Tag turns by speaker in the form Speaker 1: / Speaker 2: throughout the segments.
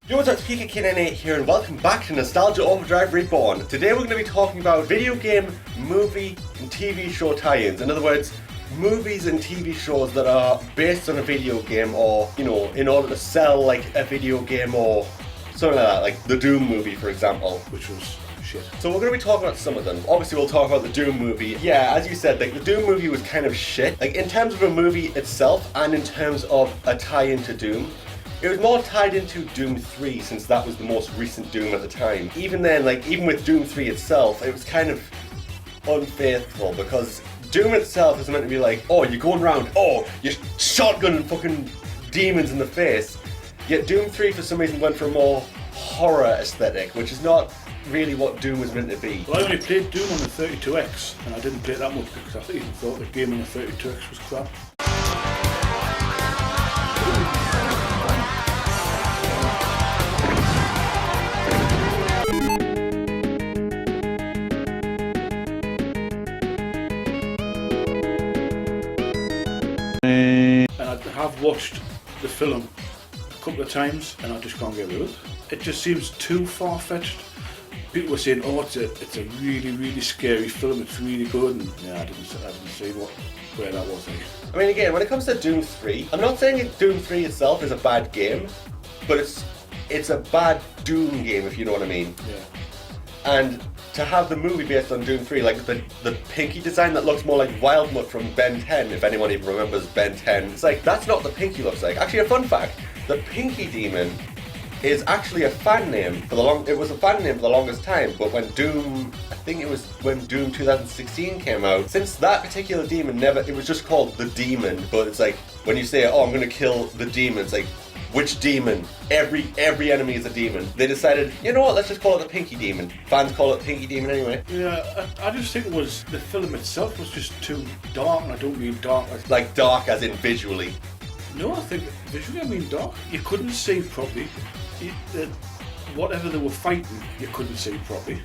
Speaker 1: Yo, what's up, it's Pika here and welcome back to Nostalgia Overdrive Reborn. Today we're going to be talking about video game, movie and TV show tie-ins. In other words, movies and TV shows that are based on a video game or, in order to sell like a video game or something like that, like the Doom movie for example.
Speaker 2: Which was shit.
Speaker 1: So we're going to be talking about some of them. Obviously we'll talk about the Doom movie. Yeah, as you said, like the Doom movie was kind of shit. Like in terms of a movie itself and in terms of a tie-in to Doom. It was more tied into Doom 3 since that was the most recent Doom at the time. Even then, like even with Doom 3 itself, it was kind of unfaithful because Doom itself is meant to be like, oh, you're going around, oh, you're shotgunning fucking demons in the face. Yet Doom 3 for some reason went for a more horror aesthetic, which is not really what Doom was meant to be.
Speaker 2: Well, I only played Doom on the 32X and I didn't play it that much because I even thought the game on the 32X was crap. And I have watched the film a couple of times and I just can't get rid of it. It just seems too far-fetched. People were saying, oh, it's a really, really scary film, it's really good, and yeah, I didn't see where that was.
Speaker 1: I mean, again, when it comes to Doom 3, I'm not saying that Doom 3 itself is a bad game, but it's a bad Doom game, if you know what I mean.
Speaker 2: Yeah.
Speaker 1: And to have the movie based on Doom 3, like the Pinky design that looks more like Wildmutt from Ben 10, if anyone even remembers Ben 10, it's like, that's not the Pinky looks like. Actually, a fun fact, the Pinky Demon is actually a fan name for it was a fan name for the longest time, but when Doom, I think it was when Doom 2016 came out, since that particular demon it was just called the Demon, but it's like, when you say, oh, I'm gonna kill the demon, it's like, which demon? Every enemy is a demon. They decided, you know what, let's just call it the Pinky Demon. Fans call it Pinky Demon anyway.
Speaker 2: Yeah, I just think the film itself was just too dark, and I don't mean dark
Speaker 1: like dark as in visually.
Speaker 2: No, I think visually I mean dark. You couldn't see properly. Whatever they were fighting, you couldn't see properly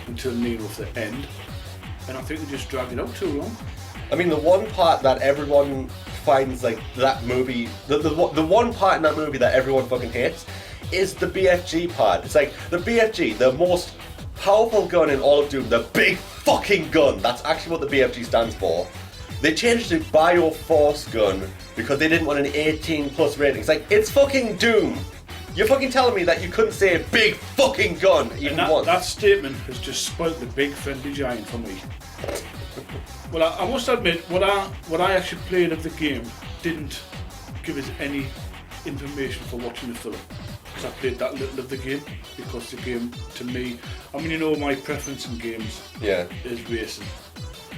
Speaker 2: until near off the end. And I think they just dragged it out too long.
Speaker 1: I mean, the one part that everyone finds like that movie, the one part in that movie that everyone fucking hates is the BFG part. It's like the BFG, the most powerful gun in all of Doom, the big fucking gun. That's actually what the BFG stands for. They changed it to Bioforce Gun because they didn't want an 18 plus rating. It's like, it's fucking Doom. You're fucking telling me that you couldn't say big fucking gun even once.
Speaker 2: That statement has just spoilt the big friendly giant for me. Well, I must admit, what I actually played of the game didn't give us any information for watching the film. Because I played that little of the game, because the game, to me, I mean, my preference in games is racing.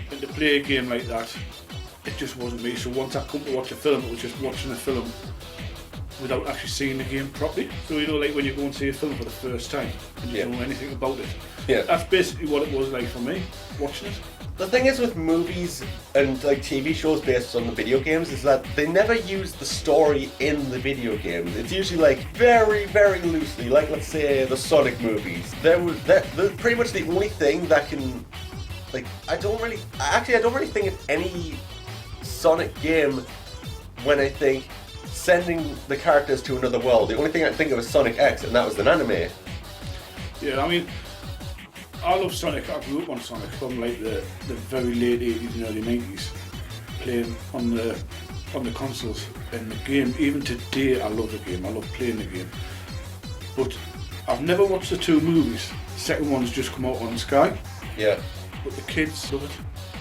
Speaker 2: And to play a game like that, it just wasn't me. So once I come to watch a film, it was just watching a film without actually seeing the game properly. So like when you go and see a film for the first time and you don't know anything about it.
Speaker 1: Yeah.
Speaker 2: That's basically what it was like for me, watching it.
Speaker 1: The thing is with movies and like TV shows based on the video games is that they never use the story in the video games. It's usually like very, very loosely, like let's say the Sonic movies. They're pretty much the only thing that can, like, I don't really think of any Sonic game when I think sending the characters to another world. The only thing I think of is Sonic X, and that was an anime.
Speaker 2: Yeah, I mean, I love Sonic. I grew up on Sonic from like the very late 80s and early 90s, playing on the consoles. And the game, even today, I love the game. I love playing the game. But I've never watched the two movies. The second one's just come out on Sky.
Speaker 1: Yeah.
Speaker 2: But the kids love it.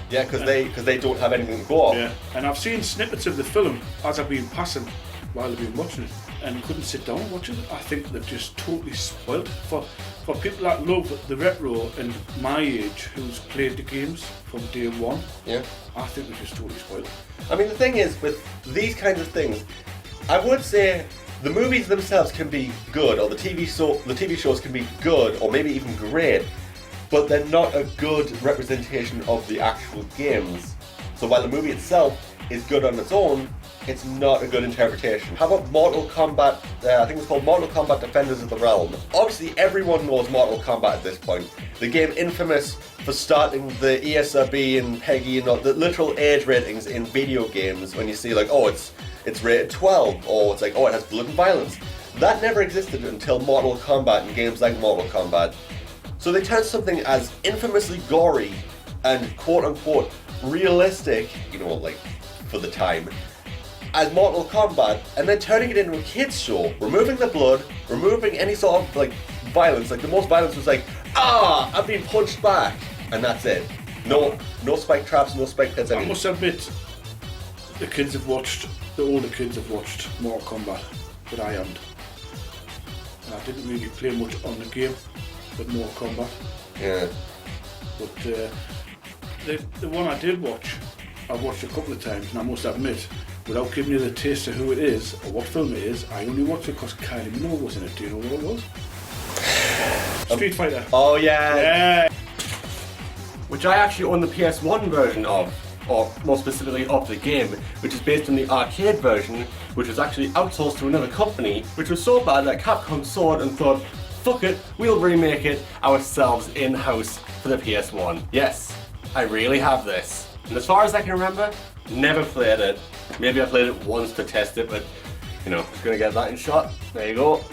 Speaker 1: Yeah, because they don't have anything to go off.
Speaker 2: Yeah, and I've seen snippets of the film as I've been passing while I've been watching it, and couldn't sit down and watch it. I think they've just totally spoiled for people that love the retro and my age who's played the games from day one.
Speaker 1: Yeah,
Speaker 2: I think they've just totally spoiled it.
Speaker 1: I mean, the thing is with these kinds of things, I would say the movies themselves can be good, or the TV shows can be good, or maybe even great. But they're not a good representation of the actual games. So while the movie itself is good on its own, it's not a good interpretation. How about Mortal Kombat, I think it was called Mortal Kombat Defenders of the Realm. Obviously everyone knows Mortal Kombat at this point. The game infamous for starting the ESRB and PEGI and all the literal age ratings in video games when you see like, oh, it's rated 12, or it's like, oh, it has blood and violence. That never existed until Mortal Kombat and games like Mortal Kombat. So they turned something as infamously gory and quote-unquote realistic, you know, like, for the time, as Mortal Kombat, and then turning it into a kids show, removing the blood, removing any sort of, like, violence. Like, the most violence was like, I've been punched back, and that's it. No spike traps, no spike pits,
Speaker 2: I must admit, the older kids have watched Mortal Kombat, but I haven't. And I didn't really play much on the game, but Mortal Kombat.
Speaker 1: Yeah.
Speaker 2: But the one I did watch, I've watched a couple of times, and I must admit, without giving you the taste of who it is or what film it is, I only watched it because Kylie Minogue was in it. Do you know what it was? Street Fighter.
Speaker 1: Oh yeah.
Speaker 2: Yeah.
Speaker 1: Which I actually own the PS1 version of, or more specifically of the game, which is based on the arcade version, which was actually outsourced to another company, which was so bad that Capcom saw it and thought, fuck it, we'll remake it ourselves in-house for the PS1. Yes, I really have this. And as far as I can remember, never played it. Maybe I played it once to test it, but you know, just gonna get that in shot. There you go.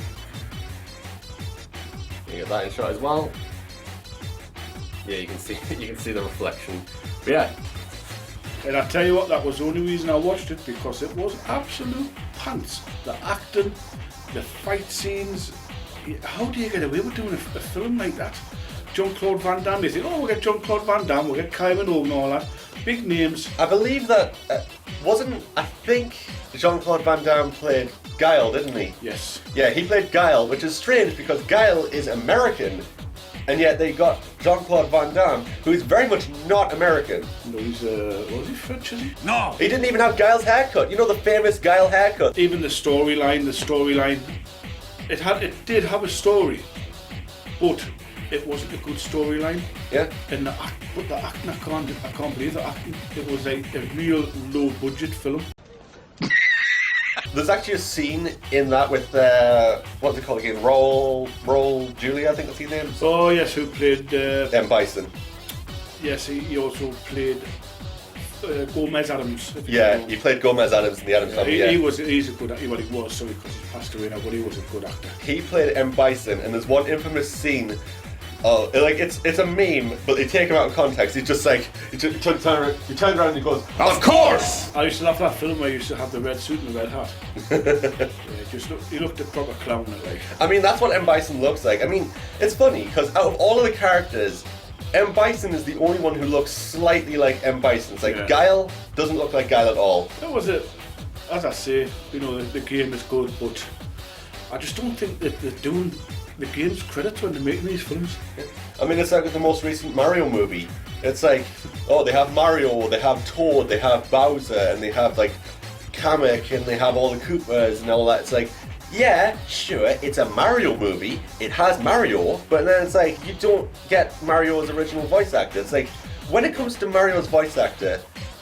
Speaker 1: You get that in shot as well. Yeah, you can see the reflection. But yeah.
Speaker 2: And I tell you what, that was the only reason I watched it, because it was absolute pants. The acting, the fight scenes. How do you get away with doing a film like that? Jean-Claude Van Damme, they think, we'll get Jean-Claude Van Damme, we'll get Kylie Minogue and all that. Big names.
Speaker 1: I believe that, I think Jean-Claude Van Damme played Guile, didn't he?
Speaker 2: Yes.
Speaker 1: Yeah, he played Guile, which is strange because Guile is American, and yet they got Jean-Claude Van Damme, who is very much not American.
Speaker 2: No, he's, was he French, is he?
Speaker 1: No! He didn't even have Guile's haircut. You know the famous Guile haircut?
Speaker 2: Even the storyline, it did have a story, but it wasn't a good storyline.
Speaker 1: Yeah.
Speaker 2: And the acting, I can't believe the acting. It was like a real low budget film.
Speaker 1: There's actually a scene in that with, what's it called again? Raul Julia, I think that's his name.
Speaker 2: Oh yes, who played...
Speaker 1: M. Bison.
Speaker 2: Yes, he also played Gomez Adams.
Speaker 1: Yeah, he played Gomez Adams in the Adams Family. Yeah.
Speaker 2: He's a good actor. Well, he was, sorry, because he's passed away now, but he was a good actor.
Speaker 1: He played M. Bison, and there's one infamous scene. Oh, like it's a meme, but they take him out of context. He's just like he turns around and he goes, "Of course!"
Speaker 2: I used to love that film where he used to have the red suit and the red hat. He looked a proper clown, like.
Speaker 1: I mean, that's what M. Bison looks like. I mean, it's funny because out of all of the characters, M. Bison is the only one who looks slightly like M. Bison. It's like Guile doesn't look like Guile at all.
Speaker 2: That was it. As I say, you know, the game is good, but I just don't think that they're doing the game's credit when they're making these films.
Speaker 1: I mean, it's like with the most recent Mario movie. It's like, they have Mario, they have Toad, they have Bowser, and they have like Kamek, and they have all the Koopas and all that. It's like, yeah, sure, it's a Mario movie, it has Mario, but then it's like, you don't get Mario's original voice actor. It's like, when it comes to Mario's voice actor,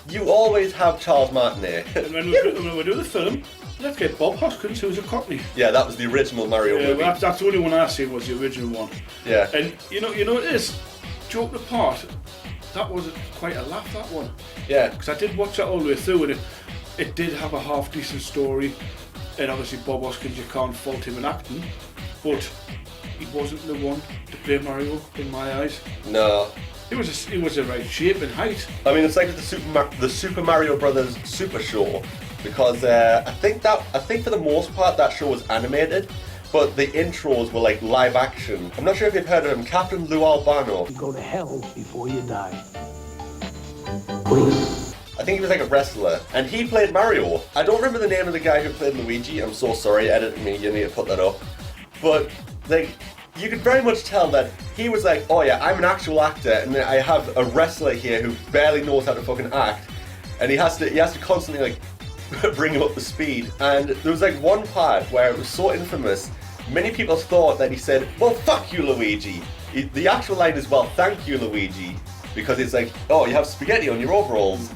Speaker 1: you always have Charles Martinet.
Speaker 2: And when we do the film, let's get Bob Hoskins, who's a Cockney.
Speaker 1: Yeah, that was the original Mario movie.
Speaker 2: Well, that's the only one I seen was the original one.
Speaker 1: Yeah.
Speaker 2: And you know it is. Joke apart, that was quite a laugh, that one.
Speaker 1: Yeah.
Speaker 2: Because I did watch that all the way through, and it did have a half decent story. And obviously Bob Hoskins, you can't fault him in acting, but he wasn't the one to play Mario in my eyes.
Speaker 1: No.
Speaker 2: He was the right shape and height.
Speaker 1: I mean, it's like the Super Mario Brothers Super Show, because I think for the most part that show was animated, but the intros were like live action. I'm not sure if you've heard of him, Captain Lou Albano.
Speaker 3: You go to hell before you die. Please.
Speaker 1: I think he was like a wrestler, and he played Mario. I don't remember the name of the guy who played Luigi. I'm so sorry, edit me. You need to put that up. But like, you could very much tell that he was like, oh yeah, I'm an actual actor, and I have a wrestler here who barely knows how to fucking act, and he has to constantly like bring him up to speed. And there was like one part where it was so infamous, many people thought that he said, well, fuck you, Luigi. The actual line is, well, thank you, Luigi, because it's like, oh, you have spaghetti on your overalls.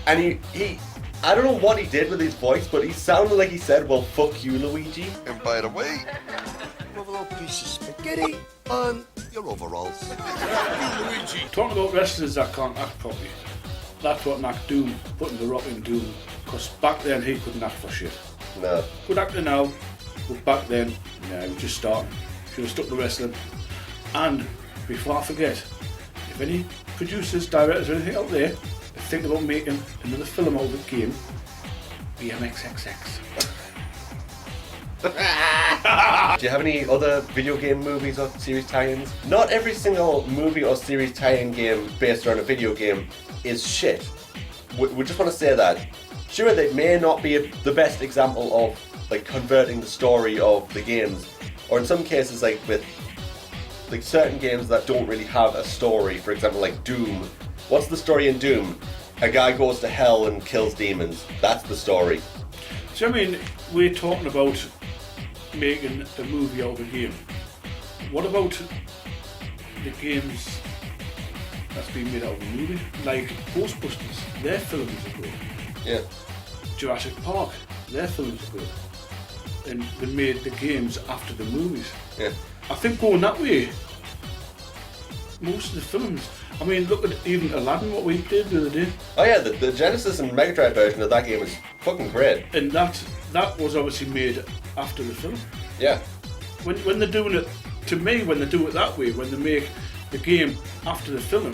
Speaker 1: And he I don't know what he did with his voice, but he sounded like he said, well, fuck you, Luigi.
Speaker 4: And by the way, you have a little piece of spaghetti on your overalls.
Speaker 2: Luigi. Talking about wrestlers that can't act properly, that's what knocked Doom, putting The Rock in Doom, because back then he couldn't act for shit.
Speaker 1: No.
Speaker 2: Good actor now, But back then, no, it was just starting. Should have stuck to wrestling. And before I forget, if any producers, directors, or anything out there are thinking about making another film out of the game, BMXXX.
Speaker 1: Do you have any other video game movies or series tie-ins? Not every single movie or series tie-in game based around a video game is shit. We just want to say that. Sure, they may not be the best example of like converting the story of the games, or in some cases like with like certain games that don't really have a story. For example, like Doom. What's the story in Doom? A guy goes to hell and kills demons. That's the story.
Speaker 2: So I mean, we're talking about making a movie out of a game. What about the games that's been made out of a movie? Like Ghostbusters, their films are good.
Speaker 1: Yeah.
Speaker 2: Jurassic Park, their films are good. And they made the games after the movies.
Speaker 1: Yeah.
Speaker 2: I think going that way, most of the films, I mean, look at even Aladdin, what we played the other day.
Speaker 1: Oh yeah, the Genesis and Mega Drive version of that game is fucking great.
Speaker 2: And that was obviously made after the film.
Speaker 1: Yeah.
Speaker 2: When they're doing it, to me, when they do it that way, when they make the game after the film,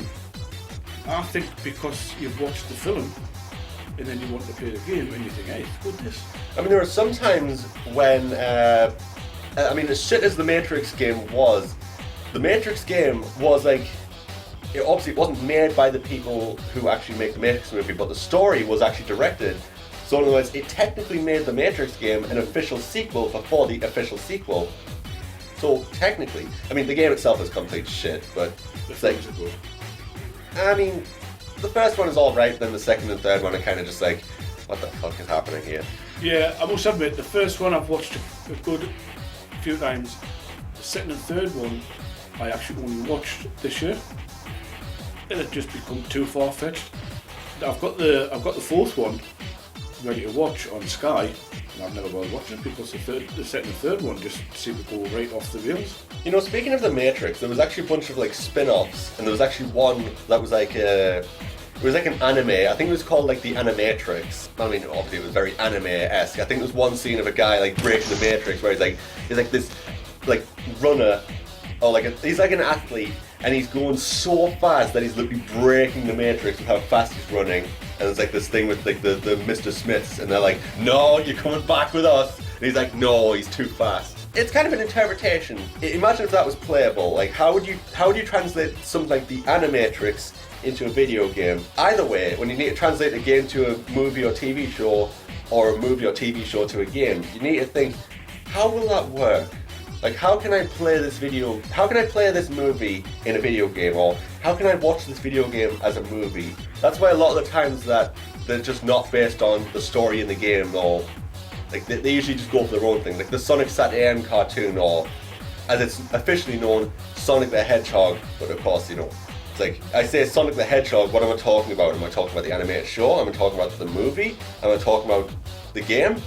Speaker 2: I think because you've watched the film and then you want to play the game and you think, hey, it's good this.
Speaker 1: I mean, there were some times when, I mean, as shit as the Matrix game was, the Matrix game was like, obviously it wasn't made by the people who actually make the Matrix movie, but the story was actually directed. So in other words, it technically made the Matrix game an official sequel before the official sequel. So technically, I mean, the game itself is complete shit, but it's like, I mean, the first one is alright, then the second and third one are kind of just like, what the fuck is happening here?
Speaker 2: Yeah, I must admit, the first one I've watched a good few times. The second and third one I actually only watched this year. It had just become too far-fetched. I've got the fourth one ready to watch on Sky, and I've never bothered watching it because the second and third one just seemed to go right off the rails.
Speaker 1: You know, speaking of the Matrix, there was actually a bunch of like spin-offs, and there was actually one that was like it was like an anime. I think it was called like the Animatrix. I mean, obviously it was very anime-esque. I think there was one scene of a guy like breaking the Matrix where he's like this like runner, or like he's like an athlete, and he's going so fast that he's literally breaking the Matrix with how fast he's running. And it's like this thing with like the Mr. Smiths, and they're like, no, you're coming back with us. And he's like, no, he's too fast. It's kind of an interpretation. Imagine if that was playable. Like, how would you translate something like the Animatrix into a video game? Either way, when you need to translate a game to a movie or TV show, or a movie or TV show to a game, you need to think, how will that work? Like, how can I play this movie in a video game, or how can I watch this video game as a movie? That's why a lot of the times that they're just not based on the story in the game, or like they usually just go for their own thing. Like the Sonic Sat.AM cartoon, or as it's officially known, Sonic the Hedgehog. But of course, you know, it's like I say Sonic the Hedgehog, what am I talking about? Am I talking about the animated show? Am I talking about the movie? Am I talking about the game?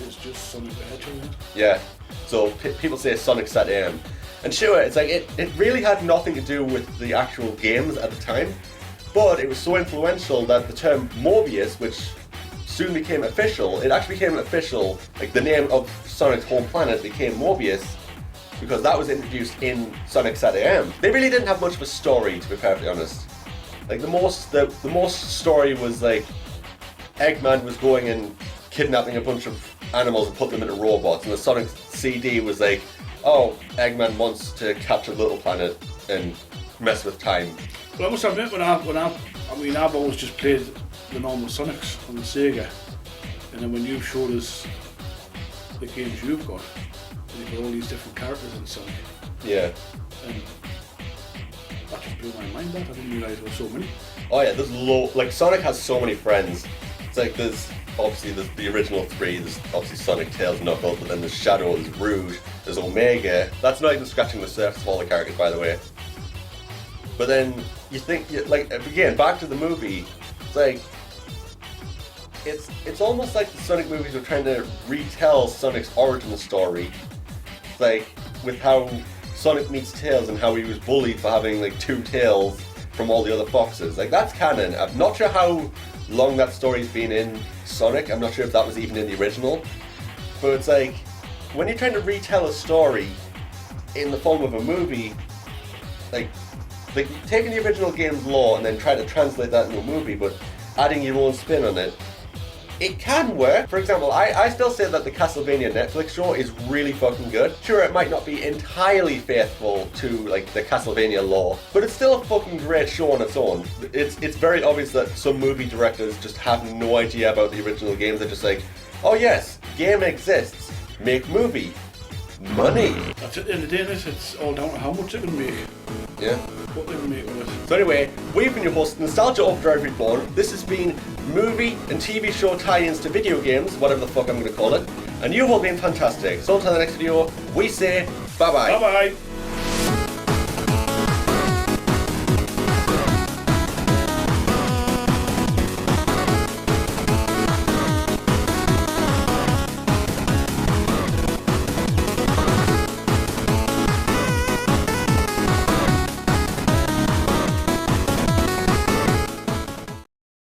Speaker 2: It's just Sonic the Hedgehog.
Speaker 1: Yeah. So people say Sonic Sat.AM. And sure, it's like it really had nothing to do with the actual games at the time, but it was so influential that the term Mobius, which soon became official, it actually became official, like the name of Sonic's home planet became Mobius, because that was introduced in Sonic Sat.AM. They really didn't have much of a story, to be perfectly honest. Like the most story was like Eggman was going and kidnapping a bunch of animals and put them into robots, and the Sonic CD was like, oh, Eggman wants to capture Little Planet and mess with time.
Speaker 2: Well, I must admit, I've always just played the normal Sonics on the Sega, and then when you showed us the games you've got, you've got all these different characters in Sonic.
Speaker 1: Yeah.
Speaker 2: And that just blew my mind. That I didn't realise there were so many.
Speaker 1: Oh yeah, like Sonic has so many friends. It's like there's the original three. There's obviously Sonic, Tails, Knuckles, but then there's Shadow, there's Rouge, there's Omega. That's not even scratching the surface of all the characters, by the way. But then you think, like, again, back to the movie. It's like it's almost like the Sonic movies are trying to retell Sonic's origin story. It's like with how Sonic meets Tails and how he was bullied for having like two tails from all the other foxes. Like that's canon. I'm not sure how long that story's been in Sonic. I'm not sure if that was even in the original. But it's like when you're trying to retell a story in the form of a movie, like taking the original game's lore and then try to translate that into a movie, but adding your own spin on it, it can work. For example, I still say that the Castlevania Netflix show is really fucking good. Sure, it might not be entirely faithful to like the Castlevania lore, but it's still a fucking great show on its own. It's very obvious that some movie directors just have no idea about the original games. They're just like, oh yes, game exists, make movie. Money.
Speaker 2: That's it. In the day, it's all down to how much they can make.
Speaker 1: Yeah.
Speaker 2: What they can make with it.
Speaker 1: So anyway, we've been your hosts, Nostalgia Overdrive Reborn. This has been movie and TV show tie-ins to video games, whatever the fuck I'm going to call it. And you've all been fantastic. So until the next video, we say bye-bye.
Speaker 2: Bye-bye.